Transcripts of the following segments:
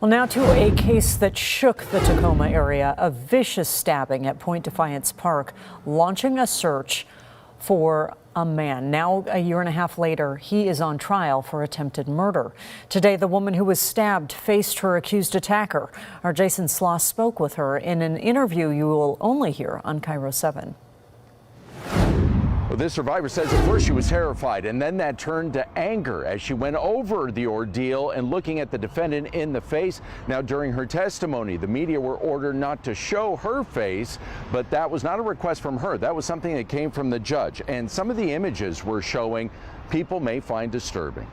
Well, now to a case that shook the Tacoma area, a vicious stabbing at Point Defiance Park, launching a search for a man. Now, a year and a half later, he is on trial for attempted murder. Today, the woman who was stabbed faced her accused attacker. Our Jason Sloss spoke with her in an interview you will only hear on KIRO 7. Well, this survivor says at first she was terrified, and then that turned to anger as she went over the ordeal and looking at the defendant in the face. Now, during her testimony, the media were ordered not to show her face, but that was not a request from her. That was something that came from the judge. And some of the images we're showing people may find disturbing.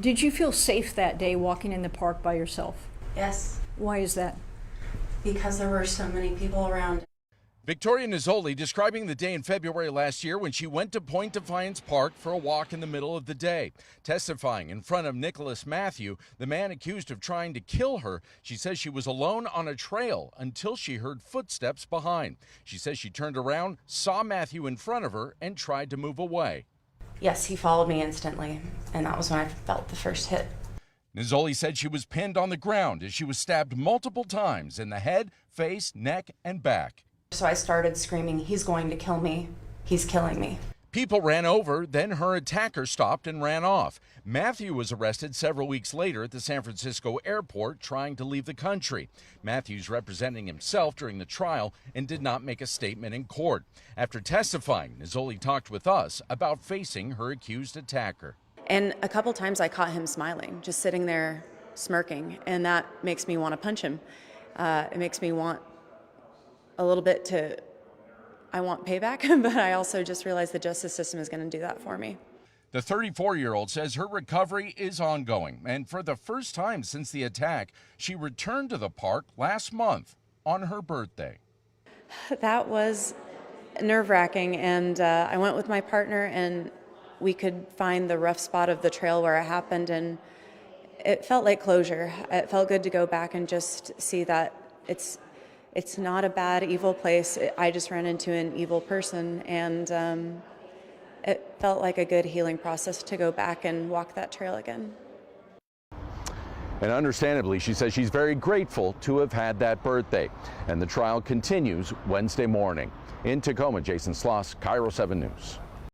Did you feel safe that day walking in the park by yourself? Yes. Why is that? Because there were so many people around. Victoria Nizzoli describing the day in February last year when she went to Point Defiance Park for a walk in the middle of the day. Testifying in front of Nicholas Matthew, the man accused of trying to kill her, she says she was alone on a trail until she heard footsteps behind. She says she turned around, saw Matthew in front of her, and tried to move away. Yes, he followed me instantly, and that was when I felt the first hit. Nizzoli said she was pinned on the ground as she was stabbed multiple times in the head, face, neck, and back. So I started screaming, "He's going to kill me. He's killing me." People ran over, then her attacker stopped and ran off. Matthew was arrested several weeks later at the San Francisco airport trying to leave the country. Matthew's representing himself during the trial and did not make a statement in court. After testifying, Nizzoli talked with us about facing her accused attacker. And a couple times I caught him smiling, just sitting there smirking, and that makes me want to punch him. It makes me want a little bit I want payback, but I also just realized the justice system is going to do that for me. The 34-year-old says her recovery is ongoing, and for the first time since the attack, she returned to the park last month on her birthday. That was nerve-wracking, and I went with my partner, and we could find the rough spot of the trail where it happened, and it felt like closure. It felt good to go back and just see that it's not a bad, evil place. I just ran into an evil person, and it felt like a good healing process to go back and walk that trail again. And understandably, she says she's very grateful to have had that birthday. And the trial continues Wednesday morning. In Tacoma, Jason Sloss, KIRO 7 News.